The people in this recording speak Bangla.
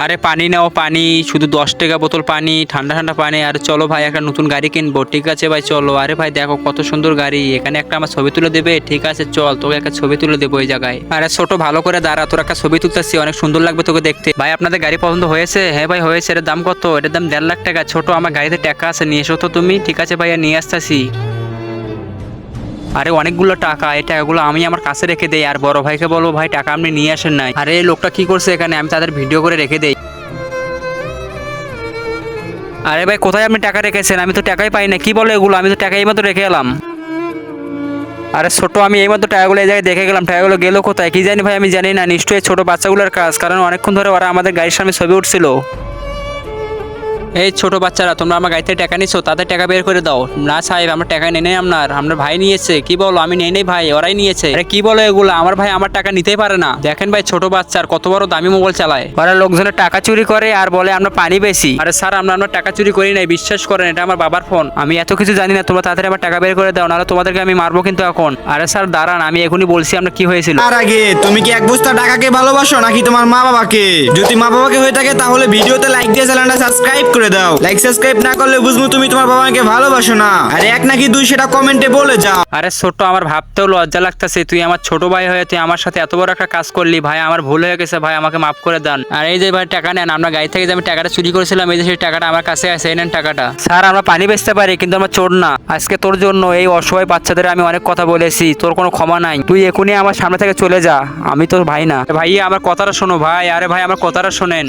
আরে পানি নাও, পানি শুধু 10 টাকা বোতল পানি, ঠান্ডা ঠান্ডা পানি। আর চলো ভাই একটা নতুন গাড়ি কিনবো। ঠিক আছে ভাই চলো। আরে ভাই দেখো কত সুন্দর গাড়ি, এখানে একটা আমার ছবি তুলে দেবে? ঠিক আছে চল, তোকে একটা ছবি তুলে দেবো এই জায়গায়। আরে ছোট ভালো করে দাঁড়া, তোর একটা ছবি তুলতেছি, অনেক সুন্দর লাগবে তোকে দেখতে। ভাই আপনাদের গাড়ি পছন্দ হয়েছে? হ্যাঁ ভাই হয়েছে। এর দাম কত? এটার দাম 1.5 লাখ টাকা। ছোট আমার গাড়িতে টাকা আছে, নিয়ে এসো তো তুমি। ঠিক আছে ভাইয়া নিয়ে আসতেছি। আরে অনেকগুলো টাকা, এই টাকাগুলো আমি আমার কাছে রেখে দেই, আর বড় ভাইকে বলবো ভাই টাকা আপনি নিয়ে আসেন নাই। আরে এই লোকটা কি করছে এখানে, আমি তাদের ভিডিও করে রেখে দেই। আরে ভাই কোথায় আপনি টাকা রেখেছেন? আমি তো টাকাই পাই না। কি বলে এগুলো? আমি তো টাকা এইমাত্র রেখে এলাম। আরে ছোট আমি এইমাত্র টাকাগুলো এই জায়গায় দেখে গেলাম, টাকাগুলো গেলো কোথায় কি জানি ভাই, আমি জানি না। নিশ্চয়ই ছোট বাচ্চাগুলোর কাজ, কারণ অনেকক্ষণ ধরে ওরা আমাদের গাড়ির সামনে ছবি উঠছিল। এই ছোট বাচ্চারা, তোমরা আমার গাড়িতে টাকা নিছো, তাদের টাকা বের করে দাও। না সাহেব আমরা টাকা নেই নাই, আপনার ভাই নিয়েছে। কি বলো? আমি নেই নেই ভাই, ওরাই নিয়েছে। আরে কি বলো এগুলো? আমার ভাই আমার টাকা নিতেই পারে না। দেখেন ভাই ছোট বাচ্চার কত বড় দামি মোবাইল চালায়। ওরা লোকজনের টাকা চুরি করে আর বলে আমরা পানি বেশি। আরে স্যার আমরা টাকা চুরি করি নাই, বিশ্বাস করেন, এটা আমার বাবার ফোন। আমি এত কিছু জানি না, তোমরা তাড়াতাড়ি আমার টাকা বের করে দাও, নাহলে তোমাদেরকে আমি মারবো কিন্তু এখন। আরে স্যার দাঁড়ান, আমি এখনই বলছি আমরা কি হয়েছিল। তার আগে তুমি কি এক বস্তা টাকাকে ভালোবাসো নাকি তোমার মা বাবাকে? যদি মা বাবাকে হয়ে থাকে তাহলে ভিডিওতে লাইক দিয়ে চ্যানেলটা সাবস্ক্রাইব করে দাও। লাইক সাবস্ক্রাইব না করলে বুঝবো তুমি তোমার বাবা মাকে ভালোবাসো না। আর এক নাকি দুই সেটা কমেন্টে বলে যাও। আরে ছোট আমার ভাবতেও লজ্জা লাগতেছে, তুই আমার ছোট ভাই হয়ে তুই আমার সাথে এত বড় একটা কাজ করলি। ভাই আমার ভুল হয়ে গেছে ভাই, আমাকে মাফ করে দেন। আর এই যে ভাই টাকা নেন, আমরা গাড়ি থেকে যে আমি টাকাটা চুরি করেছিলাম, এই যে সেই টাকাটা আমার কাছে আছে, এই নেন টাকাটা। স্যার আমরা পানি বেচতে পারি কিন্তু আমরা চোর না। আজকে তোর জন্য এই অসহায় বাচ্চাদের আমি অনেক কথা বলেছি, তোর কোনো ক্ষমা নাই। তুই এখনই আমার সামনে থেকে চলে যা, আমি তোর ভাই না। ভাই আমার কথাটা শোনো ভাই, আরে ভাই আমার কথাটা শোনেন।